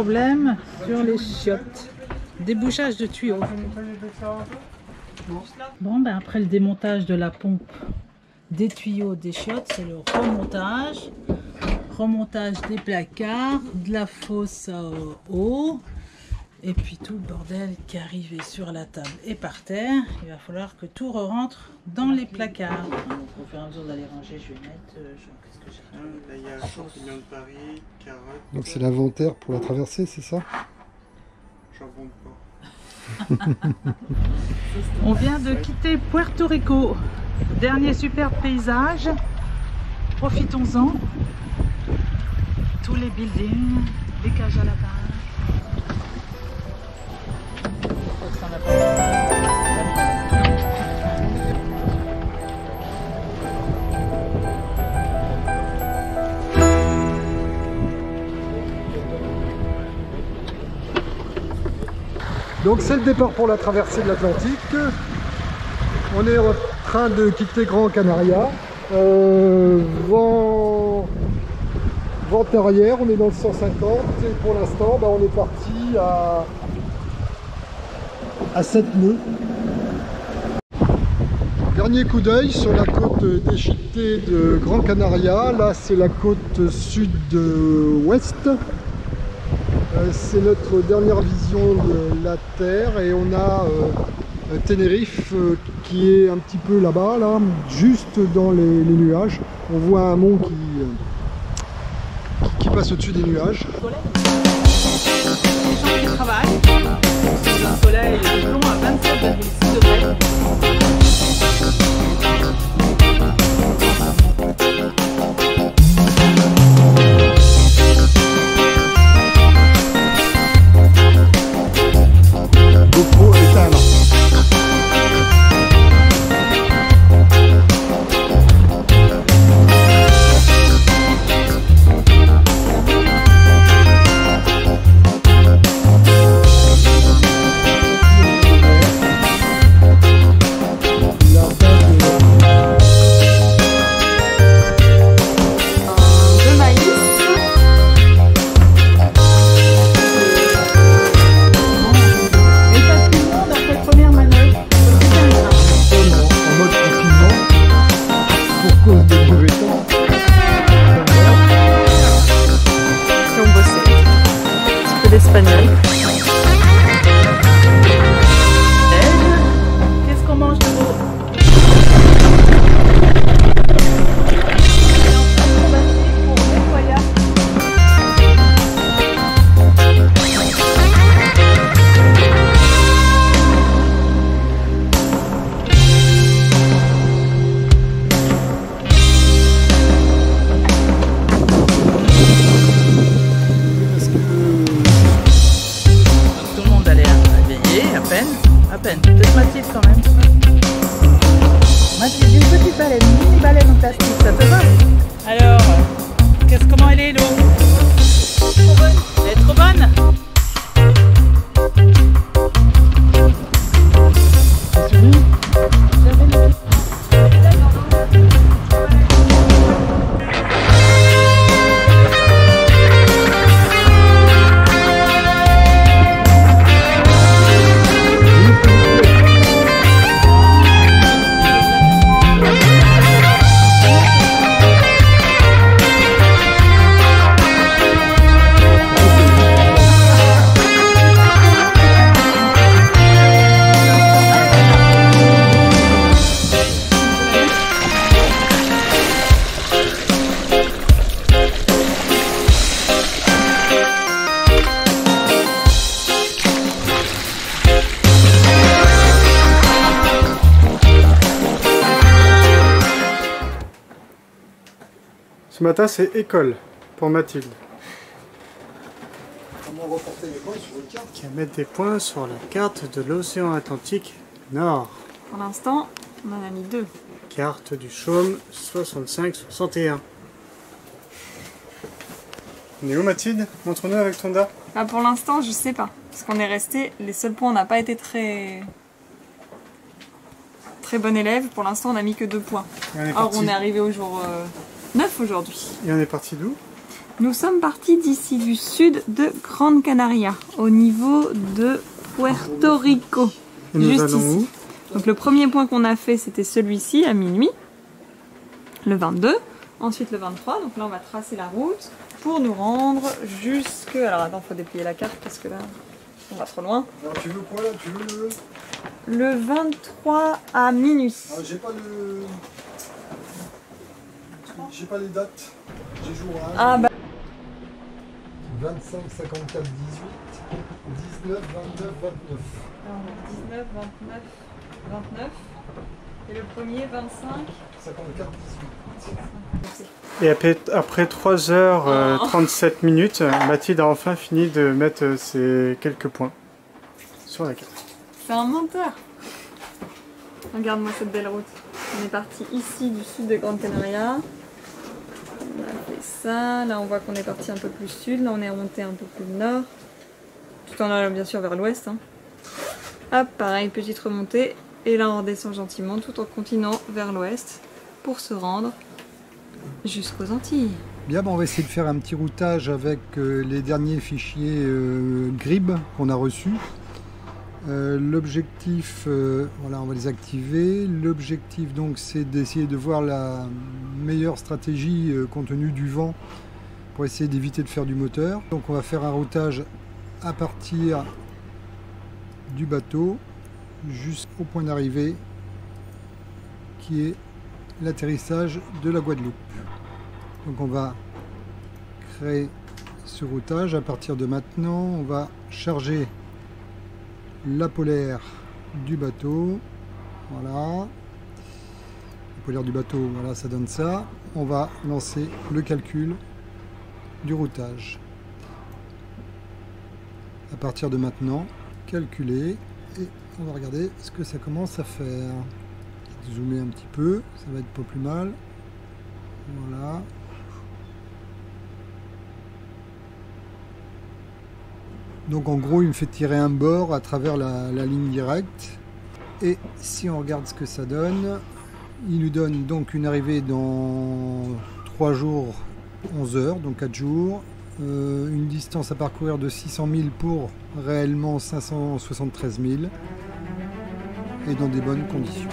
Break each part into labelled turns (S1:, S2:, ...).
S1: problème sur les chiottes. Débouchage de tuyaux. Bon, ben après le démontage de la pompe des tuyaux des chiottes, c'est le remontage. Remontage des placards, de la fosse à eau. Et puis tout le bordel qui est arrivé sur la table et par terre. Il va falloir que tout rentre dans les placards. Au fur et à mesure d'aller ranger, je vais mettre... qu'est-ce que j'ai?
S2: Là, il y a champignons de Paris, carottes...
S3: Donc c'est l'inventaire pour la traversée, c'est ça?
S2: Jambon de porc.
S1: On vient de quitter Puerto Rico. Dernier superbe paysage. Profitons-en. Tous les buildings, les cages à lapins.
S3: Donc c'est le départ pour la traversée de l'Atlantique. On est en train de quitter Gran Canaria. Vent arrière, on est dans le 150 et pour l'instant on est parti à 7 nœuds. Dernier coup d'œil sur la côte déchiquetée de Gran Canaria. Là c'est la côte sud-ouest. C'est notre dernière vision de la Terre et on a Tenerife qui est un petit peu là-bas, là, juste dans les nuages. On voit un mont qui passe au-dessus des nuages.
S1: Les gens qui travaillent, le soleil est long à 27,6 degrés.
S3: GoPro éteindre.
S1: Espagnol. Qu'est-ce qu'on mange de beau? Pour nettoyage. À peine, peut-être Mathilde quand même. Mathilde, une petite baleine, une mini baleine en plastique, ça te va? Alors, comment elle est l'eau? Trop bonne. Elle est trop bonne? C'est fini?
S2: Ce matin, c'est école pour Mathilde.
S3: Comment reporter les points sur une carte?
S2: Qui va mettre des points sur la carte de l'océan Atlantique Nord.
S4: Pour l'instant, on en a mis 2.
S2: Carte du Chaume 65-61. On est où Mathilde? Montre-nous avec ton dard.
S4: Bah pour l'instant, je sais pas. Parce qu'on est resté, les seuls points, on n'a pas été très bon élève. Pour l'instant, on n'a mis que 2 points. Or, on est arrivé au jour 9 aujourd'hui.
S2: Et on est parti d'où?
S4: Nous sommes partis d'ici du sud de Grande Canaria, au niveau de Puerto Rico.
S2: Et nous
S4: juste
S2: allons
S4: ici.
S2: où?
S4: Donc le premier point qu'on a fait, c'était celui-ci à minuit, le 22. Ensuite le 23, donc là on va tracer la route pour nous rendre jusque... Alors attends, faut déplier la carte parce que là, on va trop loin.
S3: Alors tu veux quoi là? Tu veux le...
S4: Le 23 à minuit.
S3: Ah, j'ai pas le... J'ai pas les dates. J'ai jour à...
S4: Ah bah...
S3: 25, 54, 18, 19, 29, 29.
S4: Alors, 19, 29, 29. Et le premier, 25.
S3: 54, 18.
S2: Et après 3h37 minutes, Mathilde a enfin fini de mettre ses quelques points sur la carte.
S4: C'est un menteur. Regarde-moi cette belle route. On est parti ici du sud de Grande Canaria. On a fait ça. Là on voit qu'on est parti un peu plus sud. Là on est remonté un peu plus nord. Tout en allant bien sûr vers l'ouest. Hein. Hop, pareil, petite remontée. Et là on redescend gentiment tout en continuant vers l'ouest pour se rendre jusqu'aux Antilles.
S3: Bien, bon, on va essayer de faire un petit routage avec les derniers fichiers GRIB qu'on a reçus. L'objectif, voilà, on va les activer. L'objectif donc c'est d'essayer de voir la meilleure stratégie compte tenu du vent pour essayer d'éviter de faire du moteur. Donc on va faire un routage à partir du bateau jusqu'au point d'arrivée qui est l'atterrissage de la Guadeloupe. Donc on va créer ce routage. À partir de maintenant, on va charger la polaire du bateau. Voilà. La polaire du bateau, voilà, ça donne ça. On va lancer le calcul du routage. À partir de maintenant, calculer et on va regarder ce que ça commence à faire. Zoomer un petit peu, ça va être pas plus mal. Voilà. Donc en gros il me fait tirer un bord à travers la ligne directe. Et si on regarde ce que ça donne, il nous donne donc une arrivée dans 3 jours 11 heures, donc 4 jours. Une distance à parcourir de 600 000 pour réellement 573 000. Et dans des bonnes conditions.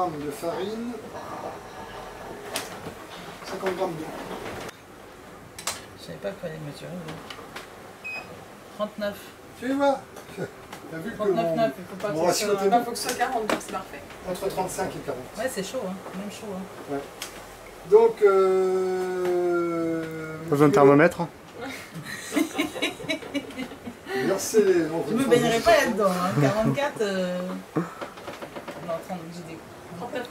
S3: De farine, 50 grammes d'eau.
S1: Je savais pas qu'il fallait mesurer. 39.
S3: Tu vois, t'as vu que
S1: 39, 9, il faut pas
S3: mon
S1: que
S3: ratio
S1: ce soit...
S3: était
S4: Il faut que ce soit 40, donc c'est parfait.
S3: entre 35 et 40.
S1: Ouais, c'est chaud, hein. Même chaud. Hein.
S3: Ouais. Donc,
S2: Pas besoin de thermomètre.
S3: Inverser les...
S1: Je me baignerai pas là-dedans, hein. 44... Non, 30, j'ai des... 39.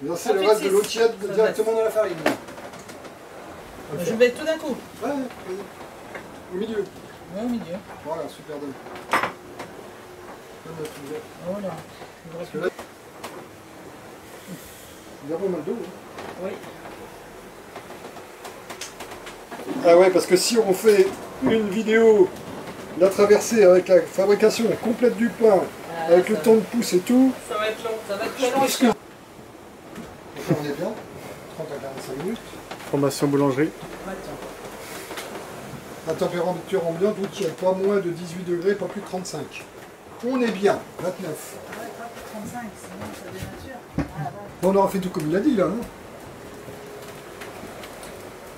S3: Verser le reste de l'eau tiède directement dans la farine.
S1: Je vais tout d'un coup.
S3: Ouais, vas-y. Au milieu.
S1: Ouais, au milieu.
S3: Voilà, super dingue.
S1: Oh là.
S3: Parce que là, il y a pas mal d'eau. Hein.
S1: Oui.
S3: Ah ouais, parce que si on fait une vidéo de la traversée avec la fabrication complète du pain, avec le temps de pousse et tout,
S1: Ça va être long, ça va être
S3: je
S1: très long.
S3: pense que... On est bien, 30 à 45 minutes.
S2: Formation boulangerie.
S3: La température ambiante, vous tient pas moins de 18 degrés, pas plus de 35. On est bien, 29.
S1: 35, sinon ça dénature.
S3: Bon, on aura fait tout comme il a dit là. Hein.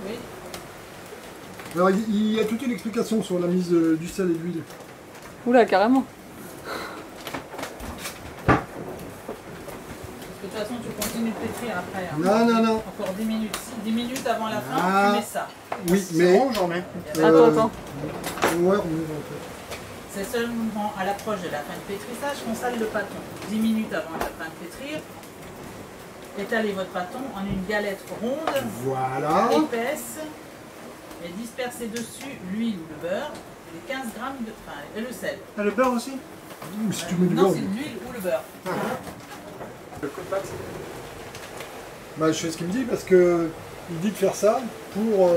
S1: Oui.
S3: Alors il y a toute une explication sur la mise du sel et de l'huile.
S4: Oula, carrément.
S1: Parce que de toute façon, tu continues de pétrir après. Hein.
S3: Non.
S1: Encore 10 minutes. 10 minutes avant la fin,
S3: Ah.
S1: tu mets ça.
S3: Oui, mais...
S2: j'en mets.
S4: Attends.
S3: Ouais, on est
S1: C'est seulement à l'approche de la fin de pétrissage qu'on sale le pâton. 10 minutes avant la fin de pétrir, étalez votre pâton en une galette ronde,
S3: Voilà.
S1: épaisse, et dispersez dessus l'huile ou le beurre, et 15 grammes de... Enfin, et le sel.
S2: Ah, le beurre aussi?
S3: Ou si tu mets du
S1: Non,
S3: beurre.
S1: c'est l'huile ou le beurre.
S2: Le coup de pâte.
S3: Bah, je sais ce qu'il me dit parce que il dit de faire ça pour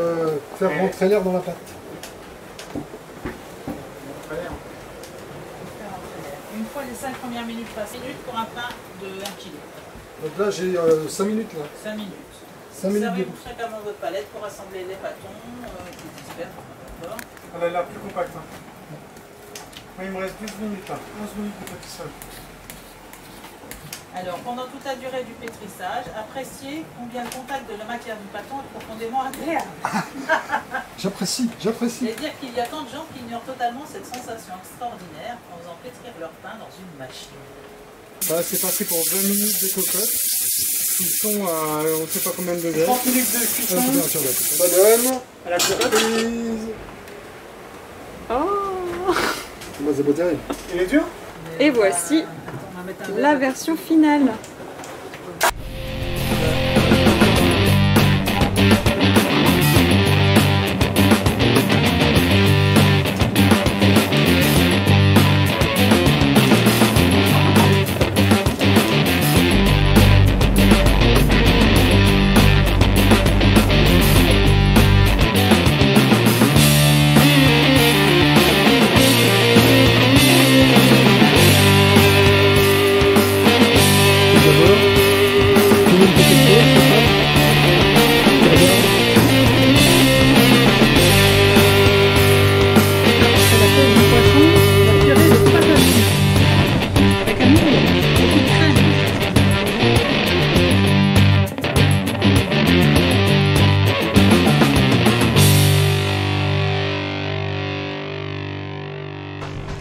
S3: faire rentrer l'air dans la pâte.
S1: Une fois les 5 premières minutes passées, pour un pain de 1 kg.
S3: Donc là j'ai 5 minutes là.
S1: 5 minutes.
S3: 5 minutes de...
S1: Servez-vous fréquemment votre palette pour assembler les pâtons qui dispersent. D'accord.
S2: Elle a l'air plus compacte. Hein. Moi, il me reste 12 minutes là. 11 minutes de pâtissage.
S1: Alors, pendant toute la durée du pétrissage, appréciez combien le contact de la matière du pâton est profondément agréable.
S3: J'apprécie.
S1: C'est dire qu'il y a tant de gens qui ignorent totalement cette sensation extraordinaire en faisant pétrir leur pain dans une machine.
S2: Voilà, c'est parti pour 20 minutes de cocotte. Ils sont à on ne sait pas combien de degrés. 30 minutes de cuisson.
S3: Madame,
S2: À la cocotte.
S3: prise.
S4: Oh.
S3: Moi c'est pas terrible.
S2: Il est dur?
S4: Et voici
S1: On va mettre un
S4: la version finale.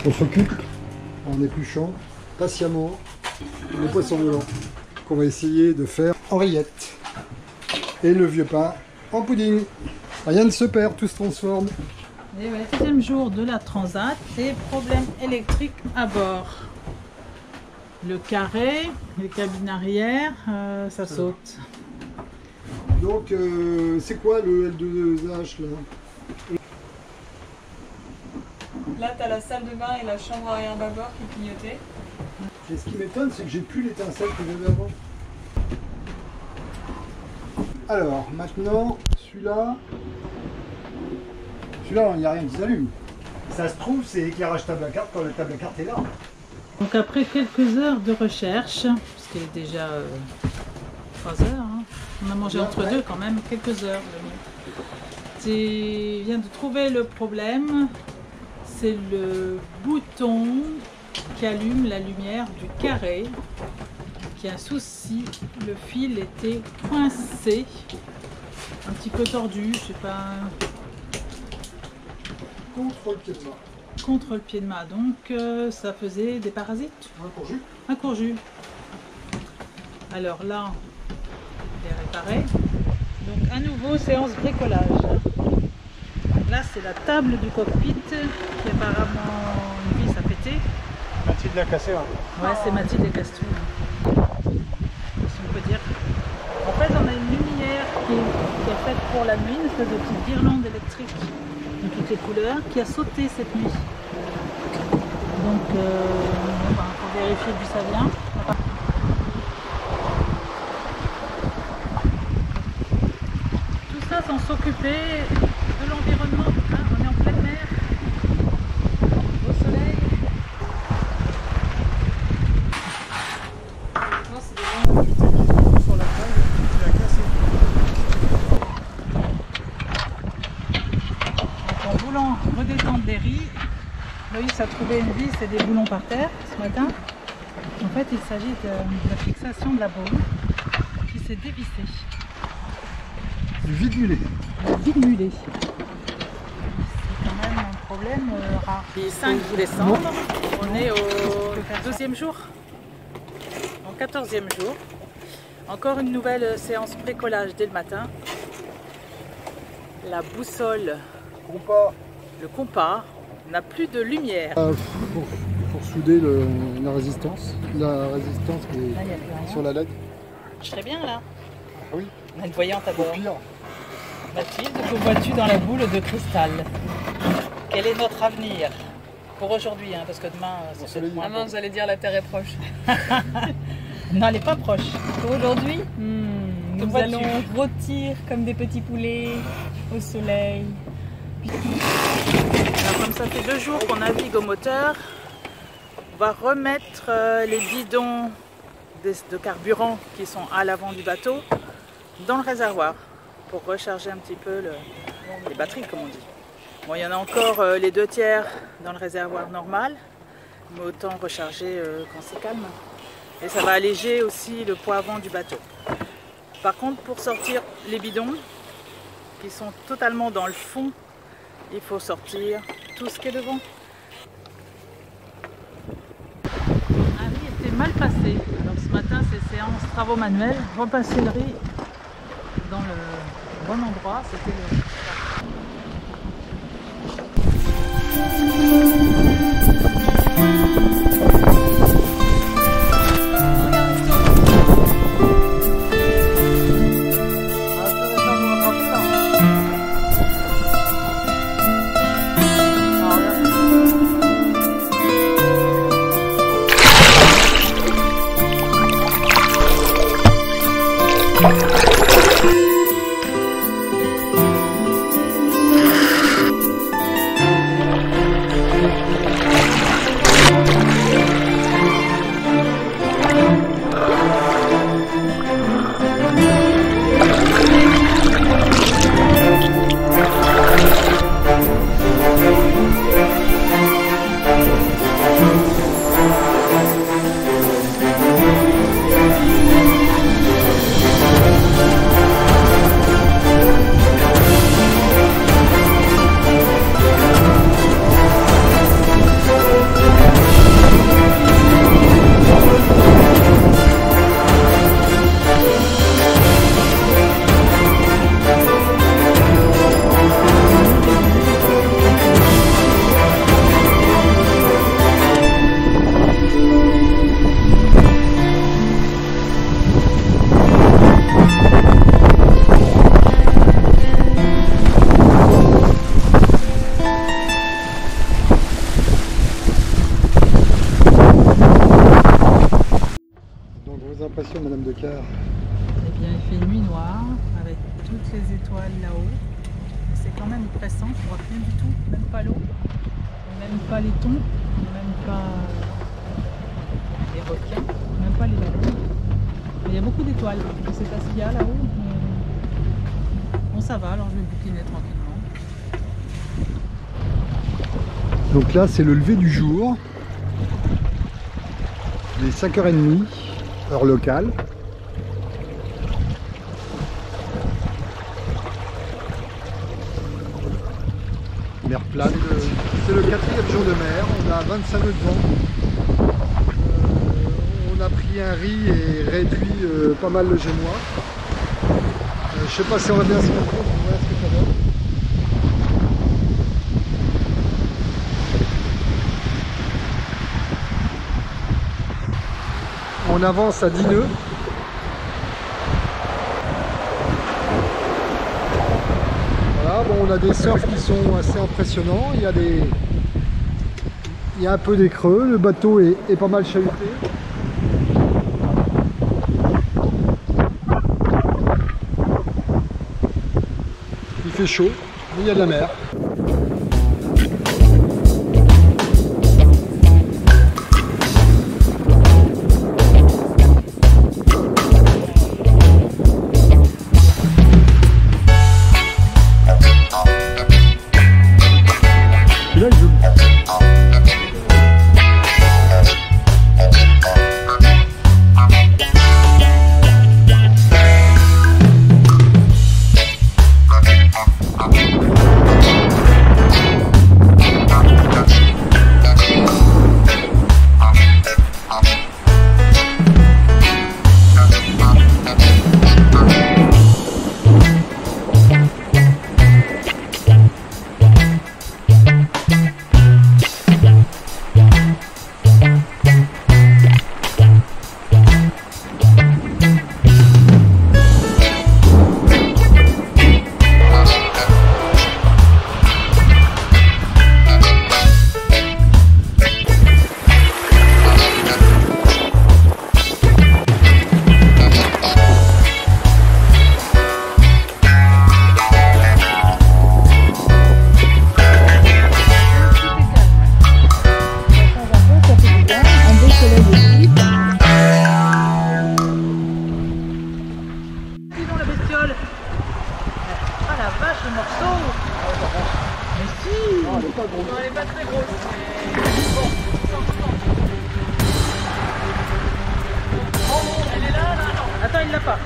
S3: On s'occupe en épluchant patiemment le poisson blanc qu'on va essayer de faire en rillettes. Et le vieux pain en pudding. Rien ne se perd, tout se transforme.
S1: Et ouais, 7e jour de la transat et problème électrique à bord. Le carré, les cabines arrière, ça saute.
S3: Donc c'est quoi le L2H là?
S4: Là, t'as la salle de bain et la chambre arrière bâbord qui clignotaient.
S3: Et ce qui m'étonne, c'est que j'ai plus l'étincelle que j'avais avant. Alors, maintenant, celui-là, il n'y a rien qui s'allume. Ça se trouve, c'est éclairage table à carte quand la table à carte est là.
S1: Donc après quelques heures de recherche, puisqu'il est déjà 3 heures, hein, on a mangé entre deux quand même, quelques heures. Je viens de trouver le problème. C'est le bouton qui allume la lumière du carré qui a un souci. Le fil était coincé, un petit peu tordu, je sais pas,
S3: Contre le pied de mât.
S1: contre le pied de mât. Donc ça faisait des parasites.
S3: Un courjus.
S1: Un courjus. Alors là, il est réparé. Donc à nouveau séance bricolage. Là, c'est la table du cockpit qui apparemment une vis a pété.
S2: Mathilde l'a cassé. Hein.
S1: Ouais, c'est Mathilde et Castou. Si on peut dire. En fait, on a une lumière qui est faite pour la nuit, une espèce de petite guirlande électrique de toutes les couleurs qui a sauté cette nuit. Donc, on va vérifier d'où ça vient. Tout ça sans s'occuper de l'environnement. Hein, on est en pleine mer, au soleil. Non, c'est des gens qui étaient sur la table, tu l'as cassé. Donc, en voulant redescendre les riz, Loïs a trouvé une vis et des boulons par terre ce matin. En fait, il s'agit de la fixation de la baume qui s'est dévissée.
S3: Du vide-mulet.
S1: Le vide-mulet. C'est quand même un problème rare. Puis 5 vous descendre. On est au 12e jour. Au 14e jour. Encore une nouvelle séance bricolage dès le matin. La boussole, le compas, n'a plus de lumière.
S3: Pour souder la résistance qui
S1: Là, il y a
S3: est
S1: plus rien.
S3: sur la LED.
S1: Je serais bien là.
S3: Ah oui,
S1: On a une voyante à
S3: au
S1: bord.
S3: pire.
S1: Mathilde, que vois-tu dans la boule de cristal? Quel est notre avenir? Pour aujourd'hui, hein, parce que demain, c'est
S3: soleil.
S1: peut-être moins
S4: Ah non,
S1: beau.
S4: j'allais dire la Terre est proche.
S1: Non, elle n'est pas proche.
S4: Pour aujourd'hui, nous
S1: vois-tu
S4: allons rôtir comme des petits poulets au soleil.
S1: Alors, comme ça fait 2 jours qu'on navigue au moteur, on va remettre les bidons de carburant qui sont à l'avant du bateau dans le réservoir pour recharger un petit peu les batteries, comme on dit. Bon, il y en a encore les 2/3 dans le réservoir normal, mais autant recharger quand c'est calme. Et ça va alléger aussi le poids avant du bateau. Par contre, pour sortir les bidons qui sont totalement dans le fond, il faut sortir tout ce qui est devant. Un riz était mal passé. Alors ce matin, c'est séance travaux manuels. Repasser le riz dans le bon endroit. C'était le...
S3: Impression, Madame Decar.
S1: Eh bien, il fait nuit noire avec toutes les étoiles là-haut. C'est quand même pressant, on voit rien du tout, même pas l'eau, même pas les thons, même pas les requins, même pas les lagunes. Il y a beaucoup d'étoiles, je ne sais pas s'il y a là-haut, mais bon ça va, alors je vais bouquiner tranquillement.
S3: Donc là, c'est le lever du jour. Il est 5h30, heure locale. Mer plate. C'est le 4e jour de mer, on a 25 nœuds de vent. On a pris un riz et réduit pas mal le génois. Je sais pas si on va bien se rendre compte, voilà ce que ça donne. On avance à 10 nœuds. Voilà, bon, on a des surfs qui sont assez impressionnants. Il y a un peu des creux, le bateau est pas mal chahuté. Il fait chaud, mais il y a de la mer.
S1: Attends, il l'a pas.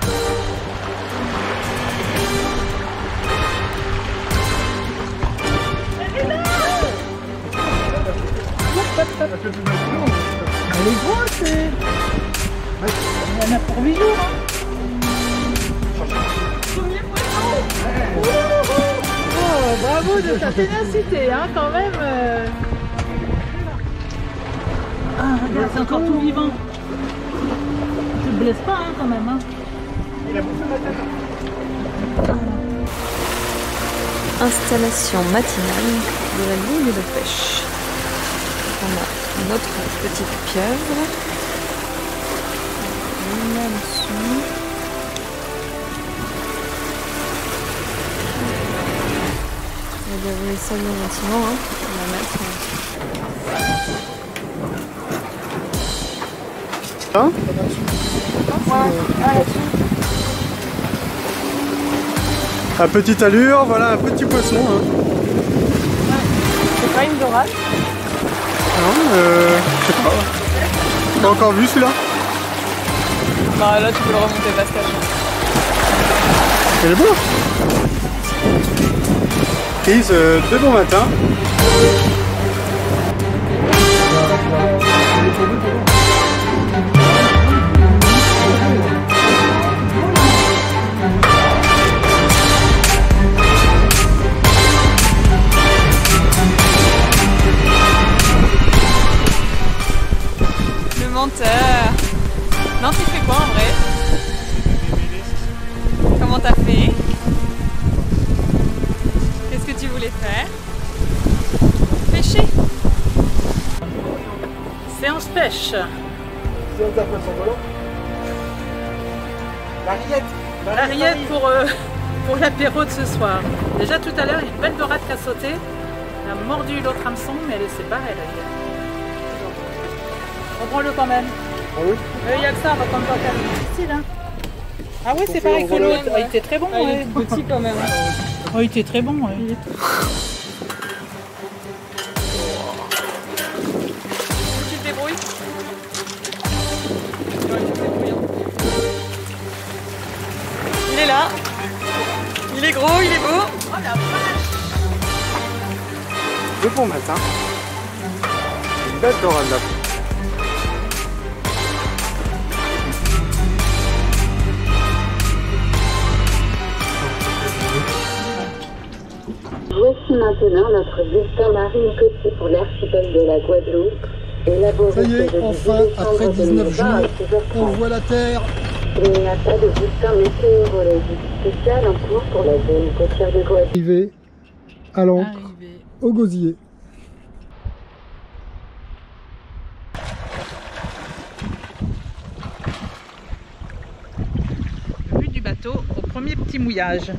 S1: Elle est là. Elle est grosse. Il y en a pour 8 jours.
S4: Premier poisson.
S1: Oh, bravo de ta ténacité, hein, quand même. Ah, regarde, c'est encore tout vivant. Tu ne te blesses pas, hein, quand même. Hein.
S2: Il a bouffé ma tête.
S4: Installation matinale de la ligne de pêche. On a notre petite pieuvre. Là-dessus. On va dérouler ça bien gentiment. Hein. On va mettre.
S2: Hein? À petite allure, voilà un petit poisson. Hein.
S4: C'est pas une dorade?
S2: Non, je sais pas. T'as encore vu celui-là?
S4: Bah là tu peux le remonter Pascal.
S2: Il est beau. Chris, très bon matin.
S4: Le menteur. Non, tu fais quoi en vrai? Comment t'as fait? Qu'est-ce que tu voulais faire? Pêcher?
S1: Séance pêche.
S3: Séance à poisson volant. La rillette.
S1: La rillette pour l'apéro de ce soir. Déjà tout à l'heure, une belle dorade qui a sauté. Elle a mordu l'autre hameçon, mais elle s'est barrée la rillette. Reprends-le quand même.
S3: Ah oui?
S1: Il y a que ça, on va quand même pas faire difficile. Hein. Ah oui, c'est pareil que l'autre. Il était très bon.
S4: Ah, il
S1: ouais.
S4: est tout petit quand même.
S1: Oh, il était très bon. Ouais.
S4: Tu te débrouilles? Ouais, tu te débrouilles. Il est là. Il est gros, il est beau. Oh la vache!
S2: De bon matin. Une belle dorade là.
S5: Voici maintenant notre bulletin marine côtier pour l'archipel de la Guadeloupe
S3: Ça y est, enfin, après 19 jours, on voit la Terre.
S5: Il n'y a pas de bulletin météorologique spécial en cours pour la zone côtière de Guadeloupe.
S3: Arrivé à l'ancre, au gosier.
S1: Vue du bateau au premier petit mouillage.